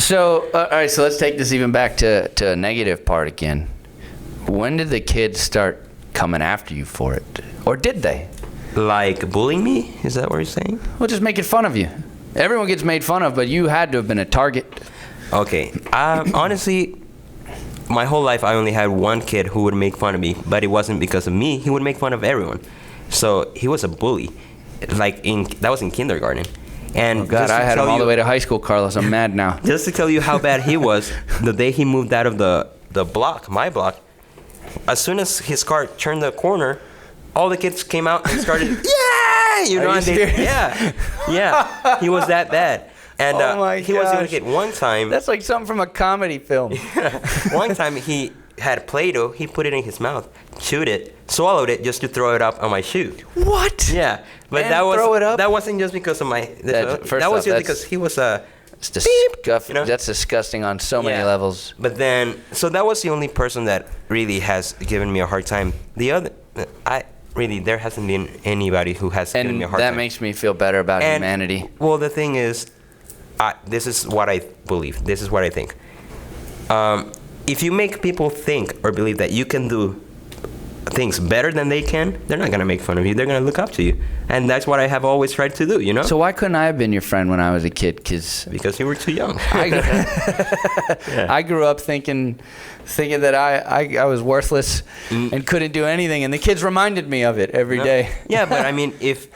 So, all right, so let's take this even back to a negative part again. When did the kids start coming after you for it? Or did they? Like bullying me? Is that what you're saying? Well, just making fun of you. Everyone gets made fun of, but you had to have been a target. Okay. Honestly, my whole life I only had one kid who would make fun of me, but it wasn't because of me. He would make fun of everyone. So he was a bully. That was in kindergarten. And Oh, God, I had him all the way to high school, Carlos. I'm mad now. Just to tell you how bad he was, the day he moved out of the block, my block, as soon as his car turned the corner, all the kids came out and started, yeah! You know, yeah. He was that bad. And he was the only kid. One time... That's like something from a comedy film. One time he had Play-Doh, he put it in his mouth, chewed it, swallowed it just to throw it up on my shoe. What? Yeah. But And throw it up? That wasn't just because of my... That was just because he was a... You know? That's disgusting on so many levels. But then... So that was the only person that really has given me a hard time. The other... there hasn't been anybody who has given me a hard time. And that makes me feel better about humanity. Well, the thing is... this is what I believe. This is what I think. If you make people think or believe that you can do things better than they can, they're not going to make fun of you. They're going to look up to you. And that's what I have always tried to do, you know? So why couldn't I have been your friend when I was a kid? Because you were too young. I grew up thinking that I was worthless and couldn't do anything. And the kids reminded me of it every day. Yeah, but I mean, if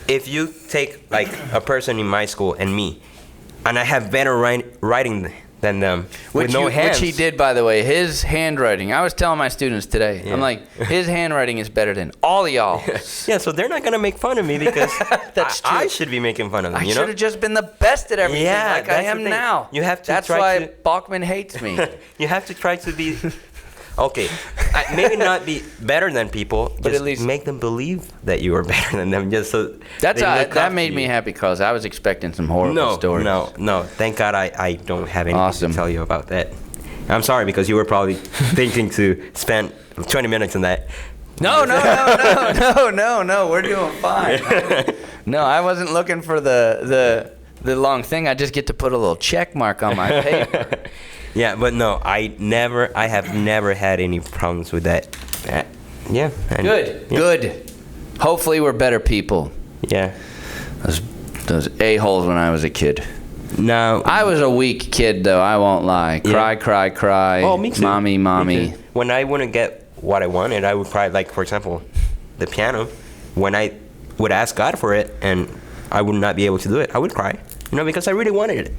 you take like a person in my school and me, and I have better writing than them with no hands. Which he did, by the way. His handwriting. I was telling my students today. Yeah. I'm like, his handwriting is better than all of y'all. Yeah, so they're not going to make fun of me because I should be making fun of them, I should have just been the best at everything like I am now. You have to That's why Bachman hates me. You have to try to be... Okay, maybe not be better than people, but at least make them believe that you are better than them. Just so that made me happy, because I was expecting some horrible stories. No. Thank God I don't have anything to tell you about that. I'm sorry, because you were probably thinking to spend 20 minutes on that. No. We're doing fine. No, I wasn't looking for the long thing. I just get to put a little check mark on my paper. Yeah, but no, I have never had any problems with that. Yeah. Good. Hopefully we're better people. Yeah. Those a-holes when I was a kid. No. I was a weak kid, though, I won't lie. Cry. Oh, me too. Mommy. Me too. When I wouldn't get what I wanted, I would cry. Like, for example, the piano. When I would ask God for it and I would not be able to do it, I would cry. You know, because I really wanted it.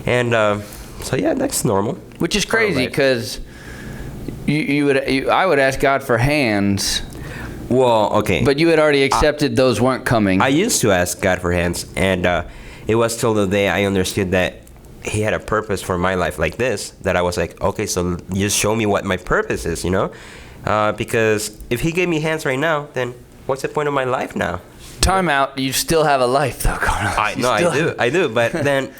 And... So yeah, that's normal. Which is crazy, because I would ask God for hands. Well, okay. But you had already accepted those weren't coming. I used to ask God for hands, and it was till the day I understood that He had a purpose for my life like this, that I was like, okay, so just show me what my purpose is, you know? Because if He gave me hands right now, then what's the point of my life now? Time out. You still have a life, though, Carlos. I do. But then...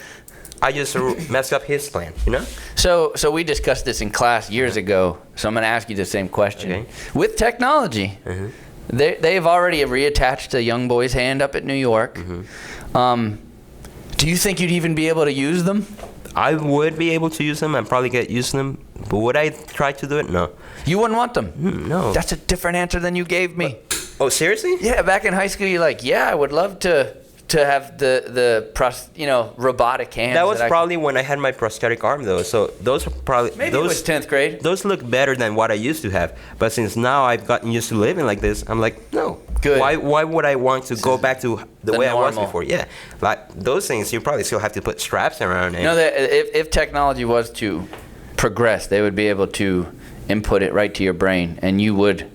I just messed up His plan, you know? So we discussed this in class years ago, so I'm going to ask you the same question. Okay. With technology, they've already reattached a young boy's hand up at New York. Do you think you'd even be able to use them? I would be able to use them and probably get used to them, but would I try to do it? No. You wouldn't want them? No. That's a different answer than you gave me. Oh, seriously? Yeah, back in high school, you're like, yeah, I would love to have the robotic hands. That was probably when I had my prosthetic arm, though. So those are probably... Maybe it was 10th grade. Those look better than what I used to have. But since now I've gotten used to living like this, I'm like, no. Good. Why would I want to go back to the way normal. I was before? Yeah. Like, those things, you probably still have to put straps around. You know, that if technology was to progress, they would be able to input it right to your brain, and you would,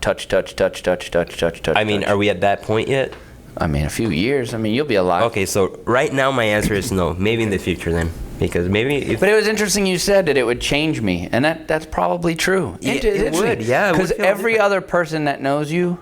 touch. I mean, are we at that point yet? I mean, a few years. I mean, you'll be alive. Okay, so right now my answer is no. Maybe in the future then. Because maybe But it was interesting you said that it would change me. And that's probably true. It would, yeah. Because every other person that knows you,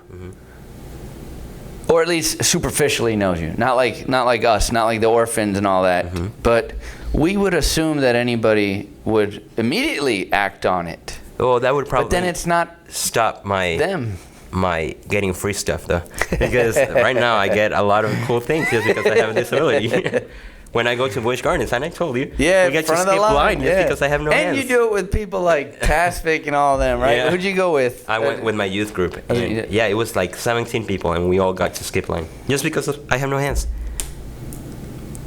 or at least superficially knows you, not like us, not like the orphans and all that, but we would assume that anybody would immediately act on it. Oh, that would probably... But then it's not stop them. My getting free stuff, though, because right now I get a lot of cool things just because I have a disability. when I go to Busch Gardens, and I told you, Yeah, we get to front of the skip line. line just Yeah. because I have no hands. And you do it with people like Tasvik and all them, right? Yeah. Who'd you go with? I went with my youth group. And yeah, it was like 17 people, and we all got to skip line just because I have no hands.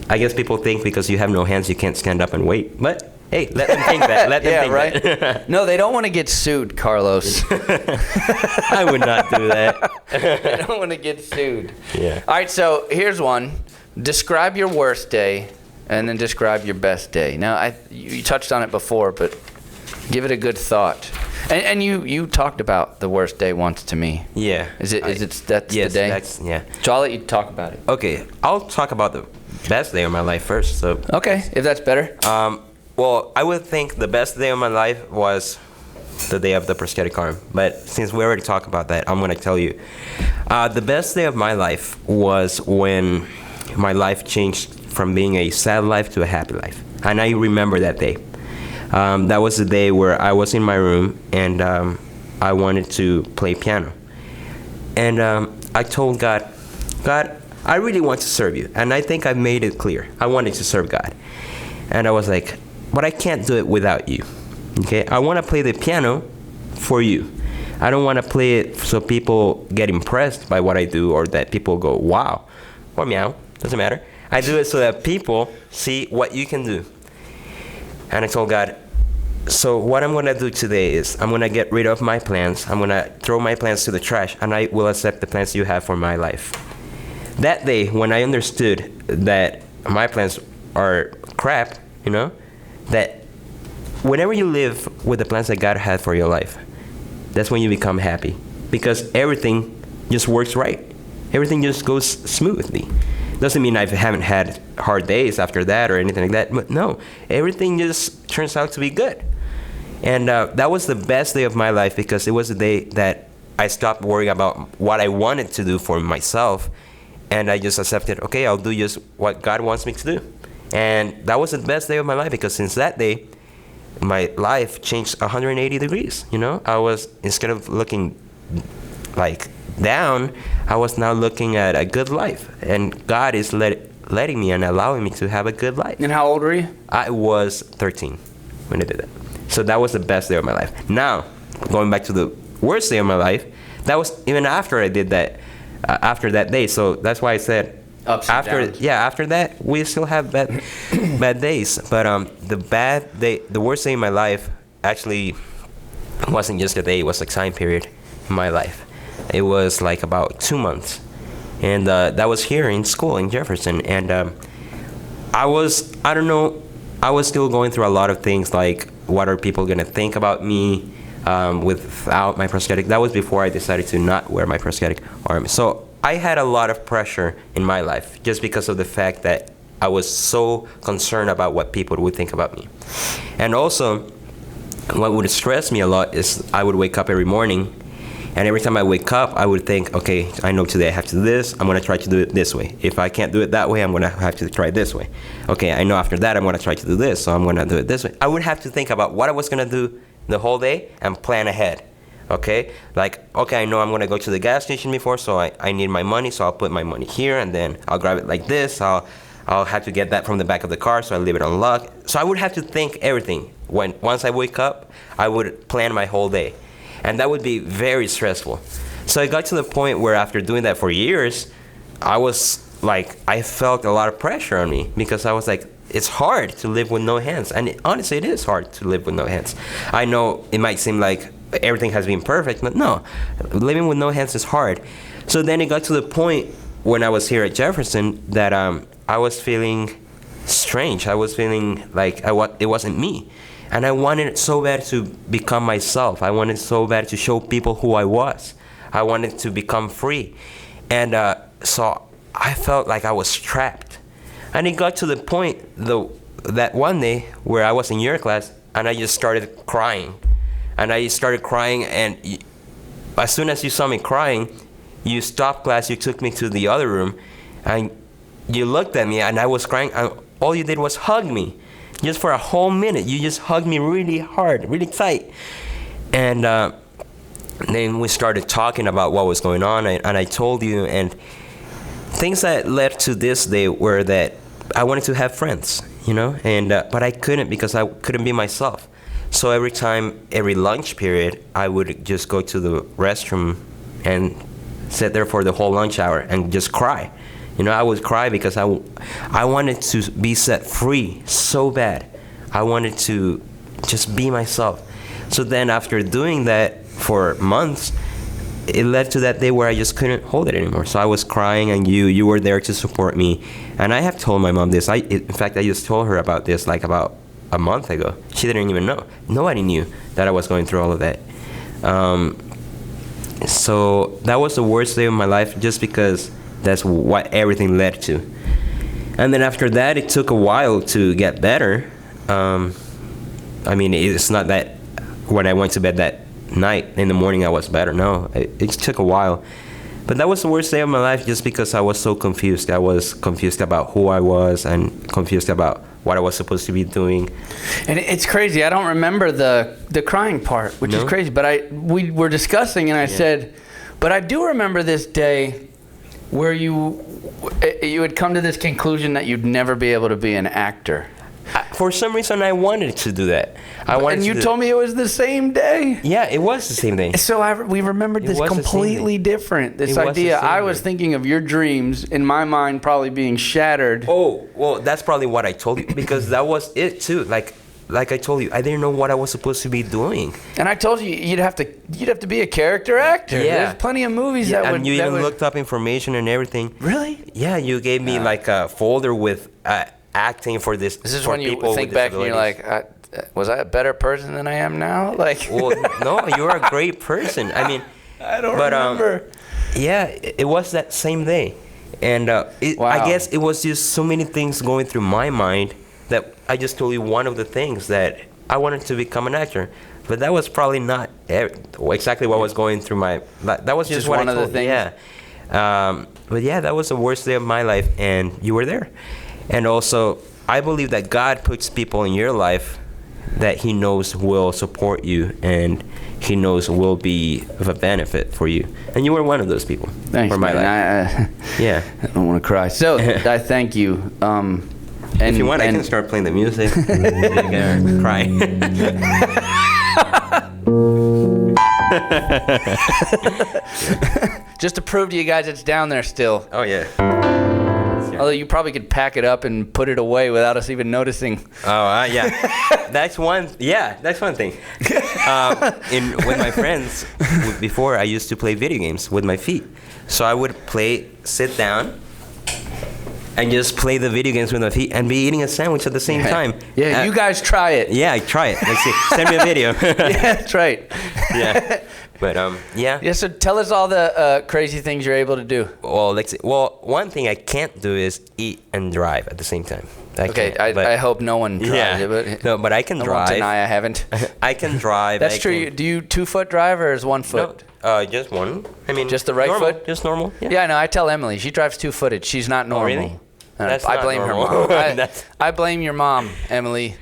I guess people think because you have no hands, you can't stand up and wait. But hey, let them think that. Let them think right? that. No, they don't want to get sued, Carlos. I would not do that. They don't want to get sued. Yeah. All right, so here's one. Describe your worst day, and then describe your best day. Now, you touched on it before, but give it a good thought. And you talked about the worst day once to me. Yeah. That's yes, the day? Yeah. So I'll let you talk about it. Okay, I'll talk about the best day of my life first. So. Okay, if that's better. Well, I would think the best day of my life was the day of the prosthetic arm. But since we already talked about that, I'm going to tell you. The best day of my life was when my life changed from being a sad life to a happy life. And I remember that day. That was the day where I was in my room and I wanted to play piano. And I told God, I really want to serve you. And I think I made it clear. I wanted to serve God. And I was like, but I can't do it without you. Okay? I want to play the piano for you. I don't want to play it so people get impressed by what I do or that people go, wow, or meow, doesn't matter. I do it so that people see what you can do. And I told God, so what I'm going to do today is I'm going to get rid of my plans. I'm going to throw my plans to the trash, and I will accept the plans you have for my life. That day, when I understood that my plans are crap, that whenever you live with the plans that God had for your life, that's when you become happy. Because everything just works right. Everything just goes smoothly. Doesn't mean I haven't had hard days after that or anything like that. But no, everything just turns out to be good. And that was the best day of my life because it was the day that I stopped worrying about what I wanted to do for myself. And I just accepted, okay, I'll do just what God wants me to do. And that was the best day of my life because since that day, my life changed 180 degrees. I was, instead of looking like down, I was now looking at a good life. And God is letting me and allowing me to have a good life. And how old were you? I was 13 when I did that. So that was the best day of my life. Now, going back to the worst day of my life, that was even after I did that, after that day. So that's why I said, ups and downs. After that, we still have bad days. But the worst day in my life actually wasn't just a day. It was a time period in my life. It was like about 2 months. And that was here in school in Jefferson. And I was still going through a lot of things like, what are people going to think about me without my prosthetic? That was before I decided to not wear my prosthetic arm. So I had a lot of pressure in my life just because of the fact that I was so concerned about what people would think about me. And also, what would stress me a lot is I would wake up every morning, and every time I wake up, I would think, okay, I know today I have to do this. I'm going to try to do it this way. If I can't do it that way, I'm going to have to try it this way. Okay, I know after that I'm going to try to do this, so I'm going to do it this way. I would have to think about what I was going to do the whole day and plan ahead. Okay, like, okay, I know I'm going to go to the gas station before, so I need my money, so I'll put my money here, and then I'll grab it like this. I'll have to get that from the back of the car, so I leave it unlocked. So I would have to think everything. Once I wake up, I would plan my whole day. And that would be very stressful. So I got to the point where after doing that for years, I was like, I felt a lot of pressure on me because I was like, it's hard to live with no hands. And honestly, it is hard to live with no hands. I know it might seem like everything has been perfect, but no, living with no hands is hard. So then it got to the point when I was here at Jefferson that I was feeling strange. I was feeling like it wasn't me. And I wanted so bad to become myself. I wanted so bad to show people who I was. I wanted to become free. And so I felt like I was trapped. And it got to the point, that one day where I was in your class, and I just started crying. And I started crying, and as soon as you saw me crying, you stopped class, you took me to the other room, and you looked at me, and I was crying, and all you did was hug me. Just for a whole minute, you just hugged me really hard, really tight. And then we started talking about what was going on, and I told you, and things that led to this day were that I wanted to have friends, and but I couldn't because I couldn't be myself. So every lunch period, I would just go to the restroom and sit there for the whole lunch hour and just cry. I would cry because I wanted to be set free so bad. I wanted to just be myself. So then after doing that for months, it led to that day where I just couldn't hold it anymore. So I was crying, and you were there to support me. And I have told my mom this. In fact, I just told her about this like about a month ago. She didn't even know. Nobody knew that I was going through all of that. So that was the worst day of my life, just because that's what everything led to. And then after that, it took a while to get better. It's not that when I went to bed that night in the morning I was better. No, it took a while. But that was the worst day of my life, just because I was so confused. I was confused about who I was and confused about what I was supposed to be doing. And it's crazy. I don't remember the crying part, which is crazy. But we were discussing, and I said, but I do remember this day where you had come to this conclusion that you'd never be able to be an actor. For some reason, I wanted to do that. And you told me it was the same day. Yeah, it was the same day. So we remembered this completely different. This idea, I was thinking of your dreams, in my mind, probably being shattered. Oh, well, that's probably what I told you, because that was it too. Like I told you, I didn't know what I was supposed to be doing. And I told you you'd have to be a character actor. Yeah. There's plenty of movies that would. And you even looked up information and everything. Really? Yeah, you gave me like a folder with acting for this. This is when you think back and you're like, was I a better person than I am now? Like, well, no, you're a great person. I mean, I don't remember. Yeah, it was that same day, and I guess it was just so many things going through my mind that I just told you one of the things that I wanted to become an actor. But that was probably not exactly what was going through my. That was just what one I of told, the things. Yeah. But yeah, that was the worst day of my life, and you were there. And also, I believe that God puts people in your life that He knows will support you, and He knows will be of a benefit for you. And you were one of those people. Thanks, for my man. life. Yeah. I don't want to cry. So I thank you. And if you want, I can start playing the music. So you can cry. Just to prove to you guys it's down there still. Oh, yeah. Although you probably could pack it up and put it away without us even noticing. Oh, yeah. That's one thing. With my friends, before I used to play video games with my feet. So I would sit down, and just play the video games with my feet and be eating a sandwich at the same time. Yeah, you guys try it. Yeah, try it. Let's see. Send me a video. Yeah, that's right. Yeah. But, yeah. Yeah, so tell us all the crazy things you're able to do. Well, let's see. Well, one thing I can't do is eat and drive at the same time. I hope no one tries it. But I can drive. I won't deny I haven't. I can drive. That's true. Do you 2-foot drive or is 1 foot? No, just one. I mean, just the right normal, foot? Just normal. Yeah, I know. I tell Emily. She drives 2-footed. She's not normal. Oh, really? That's I not blame normal. her mom. I blame your mom, Emily.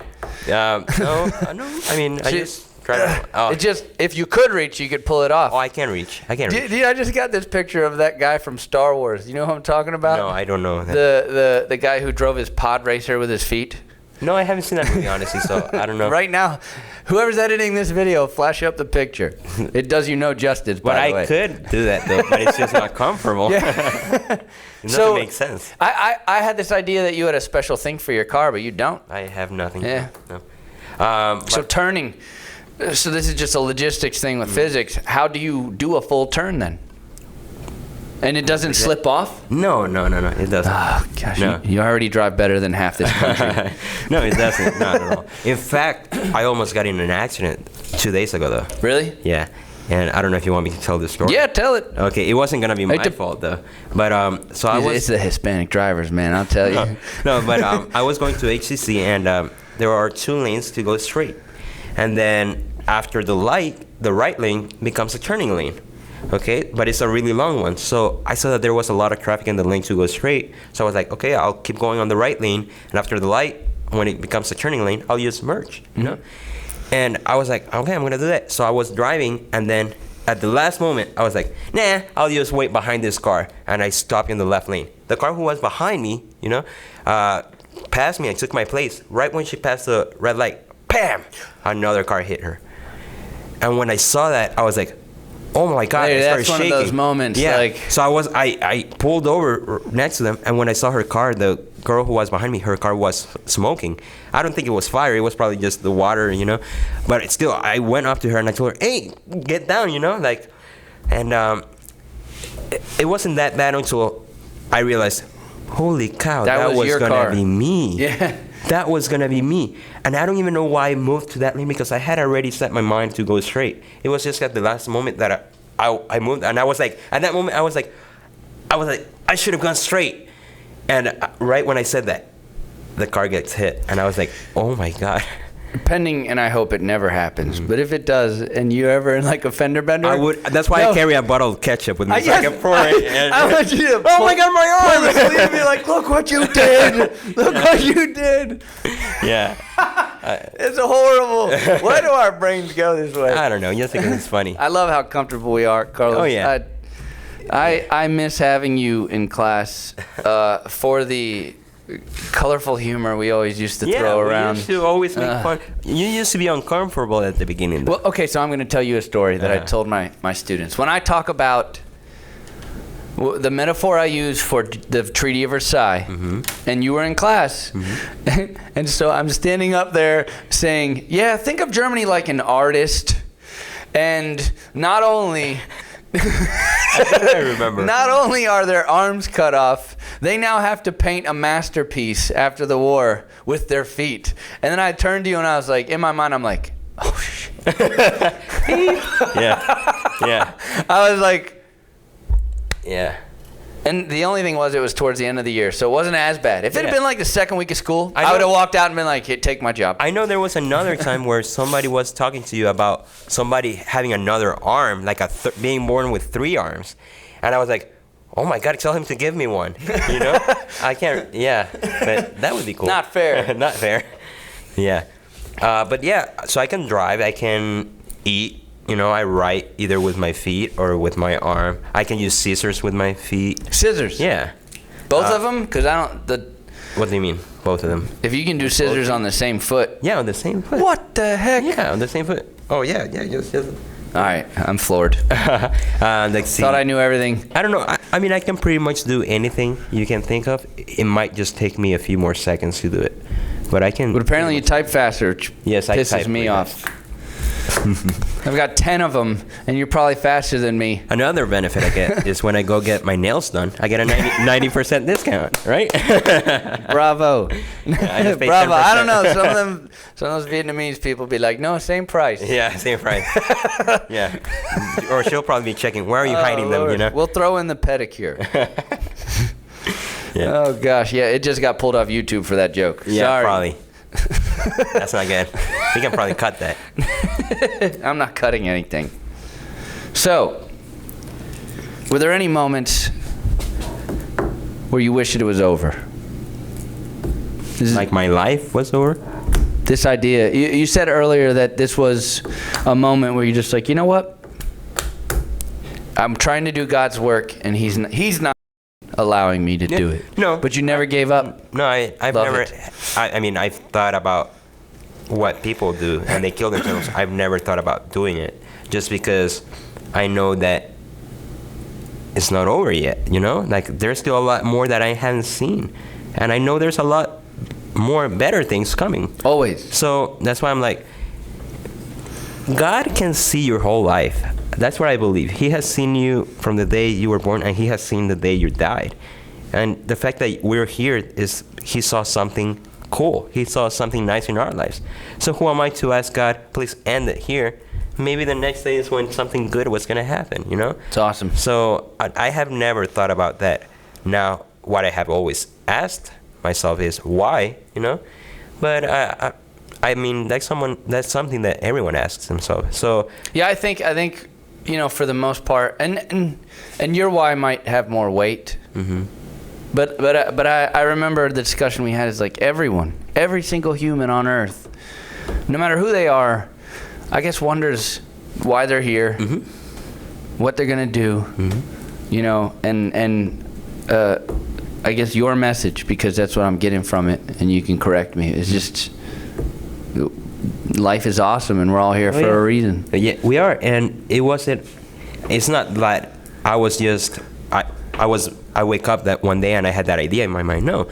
No. I mean, I just try to. It just, if you could reach, you could pull it off. Oh, I can reach. I just got this picture of that guy from Star Wars. You know who I'm talking about? No, I don't know. The guy who drove his pod racer with his feet. No, I haven't seen that movie, honestly, so I don't know. Right now, whoever's editing this video, flash up the picture. It does you no justice, by the way. But I could do that, though, but it's just not comfortable. Yeah. It doesn't make sense. I had this idea that you had a special thing for your car, but you don't. I have nothing. Yeah. No. So turning. So this is just a logistics thing with physics. How do you do a full turn then? And it doesn't slip off? No, it doesn't. Oh, gosh, no. you already drive better than half this country. No, it doesn't, not at all. In fact, I almost got in an accident 2 days ago, though. Really? Yeah, and I don't know if you want me to tell the story. Yeah, tell it. Okay, it wasn't gonna be my fault though, but so I was. It's the Hispanic drivers, man. I'll tell you. No, but I was going to HCC, and there are 2 lanes to go straight, and then after the light, the right lane becomes a turning lane. Okay, but it's a really long one. So I saw that there was a lot of traffic in the lane to go straight. So I was like, okay, I'll keep going on the right lane, and after the light, when it becomes a turning lane, I'll use merge, you know? And I was like, okay, I'm gonna do that. So I was driving, and then at the last moment, I was like, nah, I'll just wait behind this car, and I stopped in the left lane. The car who was behind me, passed me and took my place. Right when she passed the red light, bam! Another car hit her. And when I saw that, I was like, oh my God, Hey, I started that's one shaking. of those moments. Yeah. Like, So I pulled over next to them, and when I saw her car, the girl who was behind me, her car was smoking. I don't think it was fire. It was probably just the water, you know. But it's still, I went up to her and I told her, hey, get down, you know, like, and it wasn't that bad until I realized, holy cow, that was your gonna car. be me. Yeah. That was gonna be me. And I don't even know why I moved to that lane, because I had already set my mind to go straight. It was just at the last moment that I moved, and I was like, at that moment I was like, I should have gone straight. And right when I said that, the car gets hit, and I was like, oh my God. Pending, and I hope it never happens. But if it does, and you ever in like a fender bender, I would. That's why I carry a bottle of ketchup with me, so I can pour it. I want you to. Oh my God, my arm! Pull the sleeve and be like, look what you did! Look what you did! Yeah. It's horrible. Why do our brains go this way? I don't know. You think it's funny? I love how comfortable we are, Carlos. Oh, yeah. I miss having you in class for the colorful humor we always used to throw around. We used to always make fun. You used to be uncomfortable at the beginning. Well, okay, so I'm going to tell you a story that I told my students. When I talk about the metaphor I use for the Treaty of Versailles, and you were in class, and so I'm standing up there saying, yeah, think of Germany like an artist, and not only... I remember. Not only are their arms cut off, they now have to paint a masterpiece after the war with their feet. And then I turned to you and I was like, in my mind, I'm like, oh shit. Yeah. I was like, Yeah. and the only thing was, it was towards the end of the year, so it wasn't as bad. If it had been like the second week of school, I would have walked out and been like, hey, take my job. I know there was another time where somebody was talking to you about somebody having another arm, like being born with 3 arms. And I was like, oh my God, tell him to give me one. You know? I can't, but that would be cool. Not fair. Not fair. Yeah. But yeah, so I can drive, I can eat. You know, I write either with my feet or with my arm. I can use scissors with my feet. Scissors? Yeah. Both of them? Because What do you mean, both of them? if you can do scissors on the same foot. Yeah, on the same foot. What the heck? Yeah, on the same foot. Oh, yeah, just. All right, I'm floored. Let's see. Thought I knew everything. I don't know. I mean, I can pretty much do anything you can think of. It might just take me a few more seconds to do it. But I can. But apparently you type faster, which Yes, I pisses type me pretty off. I've got 10 of them, and you're probably faster than me. Another benefit I get is when I go get my nails done, I get a 90% discount, right? Bravo. I just pay Bravo. 10%. I don't know. Some of those Vietnamese people be like, no, same price. Yeah, same price. Yeah. Or she'll probably be checking, where are you hiding them, you know? We'll throw in the pedicure. Yeah. Oh, gosh. Yeah, it just got pulled off YouTube for that joke. Yeah, Sorry. probably. That's not good. We can probably cut that. I'm not cutting anything. So, were there any moments where you wished it was over? Like my life was over? This idea, you said earlier that this was a moment where you're just like, you know what? I'm trying to do God's work, and He's not allowing me to do it. No. But you never gave up? No, I've Love never. it. I mean, I've thought about what people do and they kill themselves. I've never thought about doing it, just because I know that it's not over yet. You know, like there's still a lot more that I haven't seen, and I know there's a lot more better things coming. Always. So that's why I'm like, God can see your whole life. That's what I believe. He has seen you from the day you were born, and He has seen the day you died. And the fact that we're here is He saw something cool. He saw something nice in our lives. So who am I to ask God, please end it here? Maybe the next day is when something good was going to happen, you know? It's awesome. So I have never thought about that. Now, what I have always asked myself is why, you know? But I mean, that's something that everyone asks themselves. So Yeah, I think you know, for the most part, and your why might have more weight. Mm-hmm. But I remember the discussion we had is like every single human on Earth, no matter who they are, I guess wonders why they're here, what they're gonna do, you know, and I guess your message, because that's what I'm getting from it, and you can correct me, is just life is awesome and we're all here for a reason. Yeah, we are. And it's not that I was just, I wake up that one day and I had that idea in my mind. No,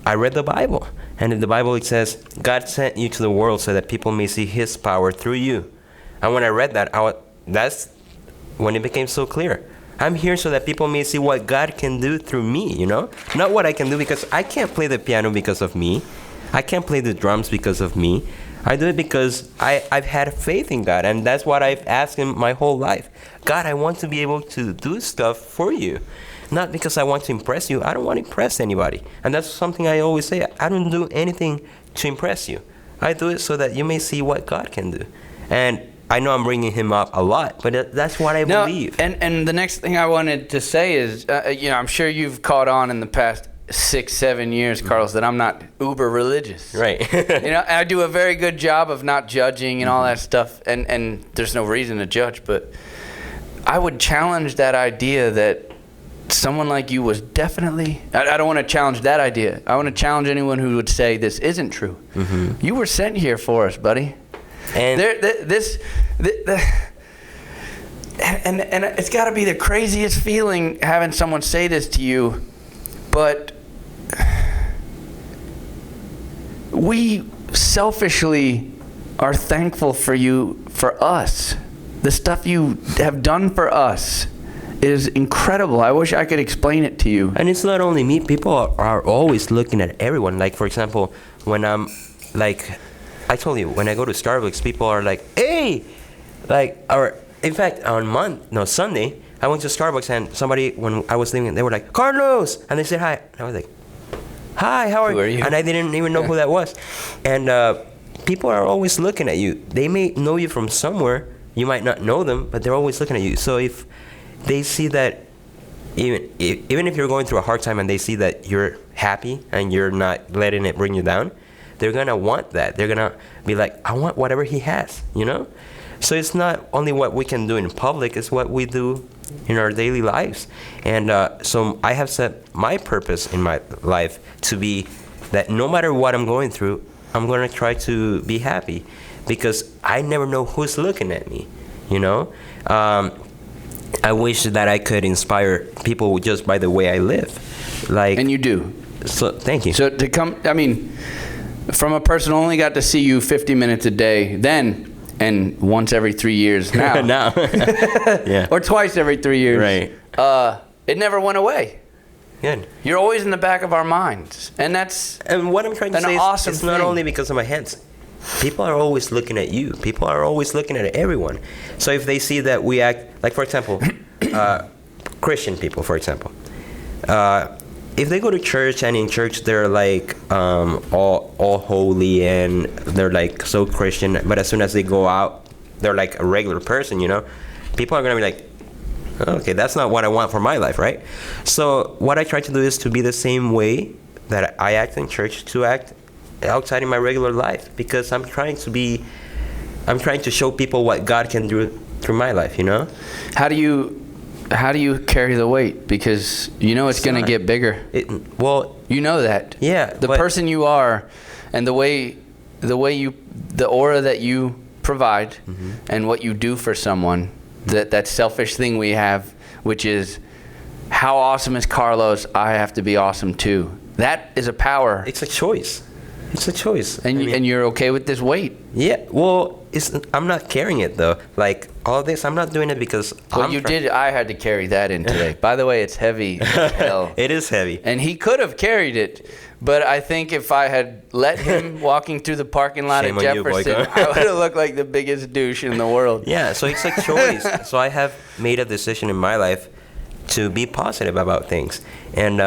I read the Bible. And in the Bible it says, God sent you to the world so that people may see his power through you. And when I read that, that's when it became so clear. I'm here so that people may see what God can do through me, you know? Not what I can do, because I can't play the piano because of me. I can't play the drums because of me. I do it because I've had faith in God, and that's what I've asked him my whole life. God, I want to be able to do stuff for you. Not because I want to impress you. I don't want to impress anybody. And that's something I always say. I don't do anything to impress you. I do it so that you may see what God can do. And I know I'm bringing him up a lot, but that's what I believe. And the next thing I wanted to say is, I'm sure you've caught on in the past 6-7 years, Carlos, that I'm not uber religious. Right. I do a very good job of not judging and all that stuff, and there's no reason to judge, but I would challenge that idea that someone like you was definitely, I don't want to challenge that idea. I want to challenge anyone who would say this isn't true. Mm-hmm. You were sent here for us, buddy. And and it's got to be the craziest feeling having someone say this to you, but we selfishly are thankful for you, for us. The stuff you have done for us is incredible. I wish I could explain it to you. And it's not only me. People are always looking at everyone. Like, for example, when I'm like, I told you, when I go to Starbucks, people are like, hey, or in fact, Sunday, I went to Starbucks and somebody, when I was leaving, they were like, Carlos, and they said hi. And I was like, hi, how are you? And I didn't even know who that was. And people are always looking at you. They may know you from somewhere. You might not know them, but they're always looking at you. So if they see that, even if you're going through a hard time and they see that you're happy and you're not letting it bring you down, they're going to want that. They're going to be like, I want whatever he has, you know? So it's not only what we can do in public, it's what we do in our daily lives. And so I have set my purpose in my life to be that no matter what I'm going through, I'm going to try to be happy, because I never know who's looking at me, you know? I wish that I could inspire people just by the way I live. And you do. So thank you. So to come, from a person who only got to see you 50 minutes a day then, and once every 3 years now. Now. Yeah. Or twice every 3 years. Right. It never went away. Good. You're always in the back of our minds. And what I'm trying to say is it's not only because of my hands. People are always looking at you. People are always looking at everyone. So if they see that we act, like for example, Christian people, for example, if they go to church and in church they're like all holy and they're like so Christian, but as soon as they go out, they're like a regular person, you know, people are gonna be like, okay, that's not what I want for my life, right? So what I try to do is to be the same way that I act in church to act outside in my regular life, because I'm trying to show people what God can do through my life, you know? How do you carry the weight? Because you know it's going to get bigger. You know that. Yeah. The person you are, and the aura that you provide, mm-hmm. and what you do for someone, that selfish thing we have, which is, how awesome is Carlos? I have to be awesome too. That is a power. It's a choice. It's a choice. And you're okay with this weight? Yeah. Well, I'm not carrying it though. Like all this, I'm not doing it because. Well, I had to carry that in today. By the way, it's heavy as hell. It is heavy. And he could have carried it, but I think if I had let him walking through the parking lot at Jefferson, I would have looked like the biggest douche in the world. Yeah. So it's a choice. So I have made a decision in my life to be positive about things, and.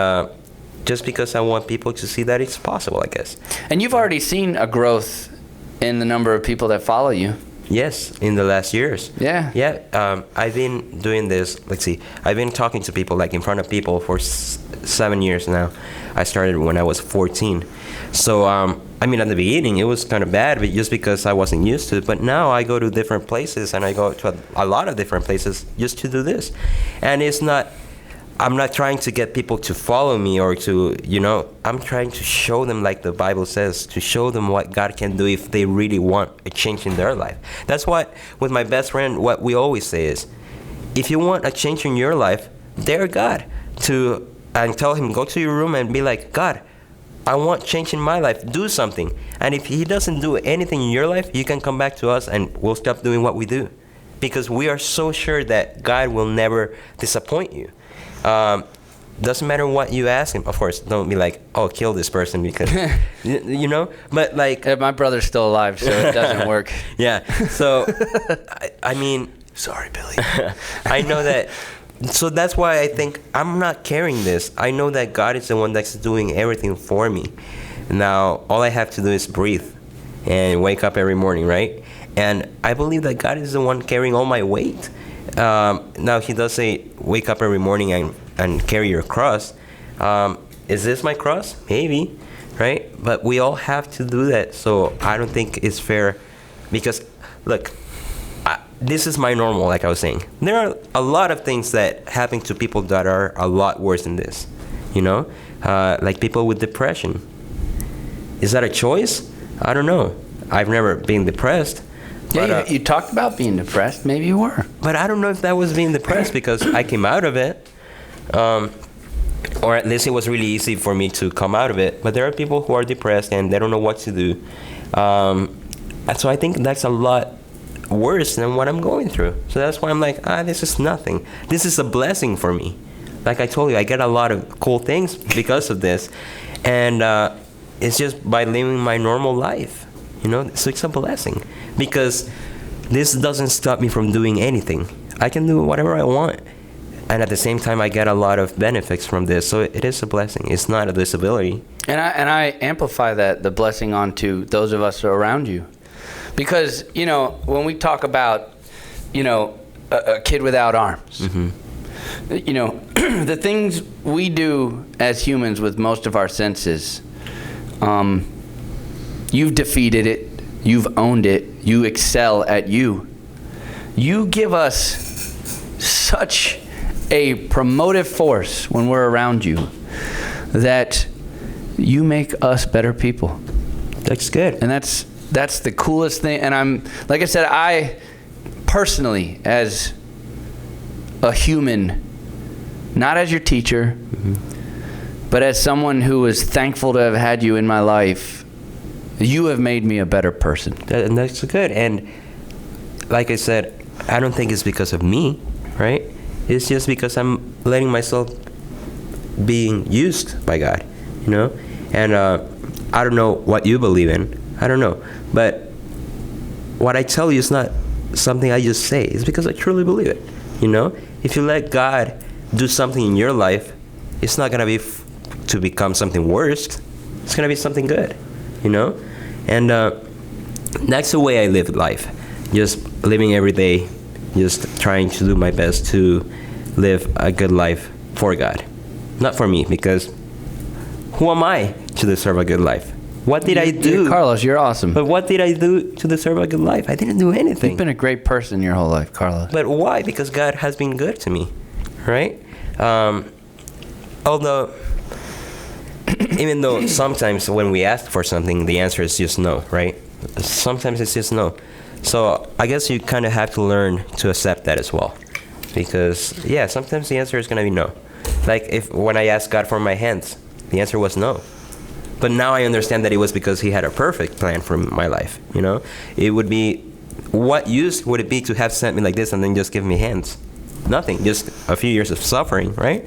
Just because I want people to see that it's possible, I guess. And you've already seen a growth in the number of people that follow you. Yes, in the last years. Yeah. Yeah. I've been doing this. Let's see. I've been talking to people, like in front of people, for 7 years now. I started when I was 14. So, at the beginning, it was kind of bad, but just because I wasn't used to it. But now I go to different places, and I go to a lot of different places just to do this. And it's not. I'm not trying to get people to follow me or to, I'm trying to show them, like the Bible says, to show them what God can do if they really want a change in their life. That's what, with my best friend, what we always say is, if you want a change in your life, dare God and tell him, go to your room and be like, God, I want change in my life. Do something. And if he doesn't do anything in your life, you can come back to us and we'll stop doing what we do. Because we are so sure that God will never disappoint you. Doesn't matter what you ask him. Of course, don't be like, oh, kill this person because, But like... My brother's still alive, so it doesn't work. Yeah. So, I mean... Sorry, Billy. I know that... So that's why I think I'm not carrying this. I know that God is the one that's doing everything for me. Now, all I have to do is breathe and wake up every morning, right? And I believe that God is the one carrying all my weight. Now, he does say, wake up every morning and carry your cross. Is this my cross? Maybe, right? But we all have to do that. So I don't think it's fair because, look, this is my normal, like I was saying. There are a lot of things that happen to people that are a lot worse than this, like people with depression. Is that a choice? I don't know. I've never been depressed. Yeah, But, you talked about being depressed. Maybe you were. But I don't know if that was being depressed because I came out of it. Or at least it was really easy for me to come out of it. But there are people who are depressed and they don't know what to do. So I think that's a lot worse than what I'm going through. So that's why I'm like, this is nothing. This is a blessing for me. Like I told you, I get a lot of cool things because of this. And it's just by living my normal life. So it's a blessing. Because this doesn't stop me from doing anything. I can do whatever I want. And at the same time, I get a lot of benefits from this. So it is a blessing. It's not a disability. And I amplify the blessing onto those of us around you. Because, when we talk about, a kid without arms, the things we do as humans with most of our senses, you've defeated it, you've owned it, you excel at you. You give us such a promotive force when we're around you that you make us better people. That's good. And that's the coolest thing. And I'm, like I said, I personally, as a human, not as your teacher, but as someone who is thankful to have had you in my life, you have made me a better person. And that's good. And like I said, I don't think it's because of me, right? It's just because I'm letting myself being used by God, And I don't know what you believe in. I don't know. But what I tell you is not something I just say. It's because I truly believe it, If you let God do something in your life, it's not going to be to become something worse. It's going to be something good, And that's the way I live life. Just living every day, just trying to do my best to live a good life for God. Not for me, because who am I to deserve a good life? What did I do? Carlos, you're awesome. But what did I do to deserve a good life? I didn't do anything. You've been a great person your whole life, Carlos. But why? Because God has been good to me, right? Although, even though sometimes when we ask for something, the answer is just no, right? Sometimes it's just no. So I guess you kind of have to learn to accept that as well. Because, yeah, sometimes the answer is going to be no. Like when I asked God for my hands, the answer was no. But now I understand that it was because he had a perfect plan for my life, It would be, what use would it be to have sent me like this and then just give me hands? Nothing, just a few years of suffering, right?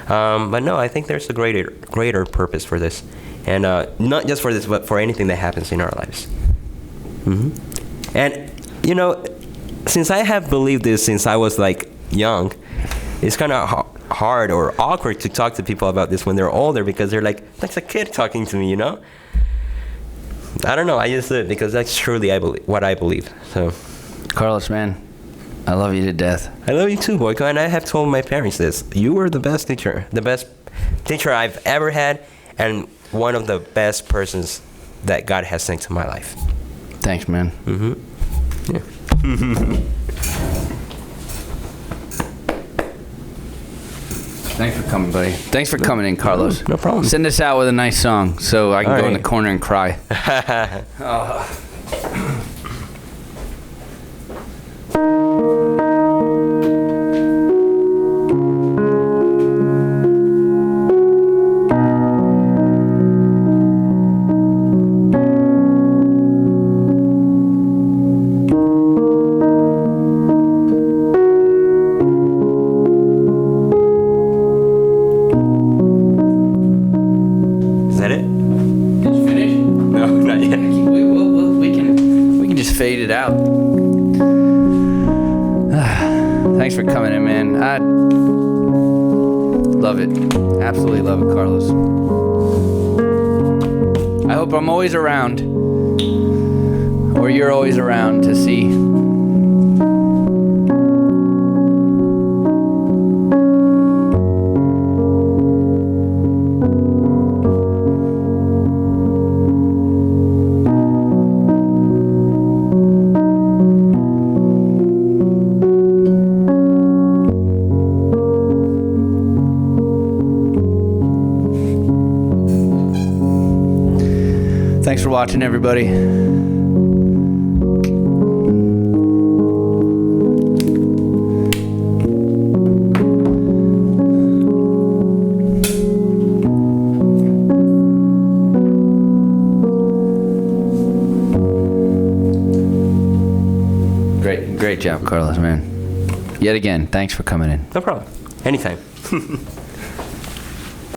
But no, I think there's a greater purpose for this. And not just for this, but for anything that happens in our lives. And, since I have believed this since I was like young, it's kind of hard or awkward to talk to people about this when they're older because they're like, that's a kid talking to me, I don't know. I just do it because that's truly what I believe. So, Carlos, man, I love you to death. I love you too, Boyko, and I have told my parents this. You were the best teacher I've ever had, and one of the best persons that God has sent to my life. Thanks, man. Yeah. Thanks for coming, buddy. Thanks for coming in, Carlos. No problem. Send us out with a nice song so I can All go in right. the corner and cry. Is that it? It's finished. No, not yet. We can just fade it out. Thanks for coming in, man. I love it. Absolutely love it, Carlos. I hope I'm always around, or you're always around to see. Thanks for watching, everybody. Great job, Carlos, man. Yet again, thanks for coming in. No problem. Anytime.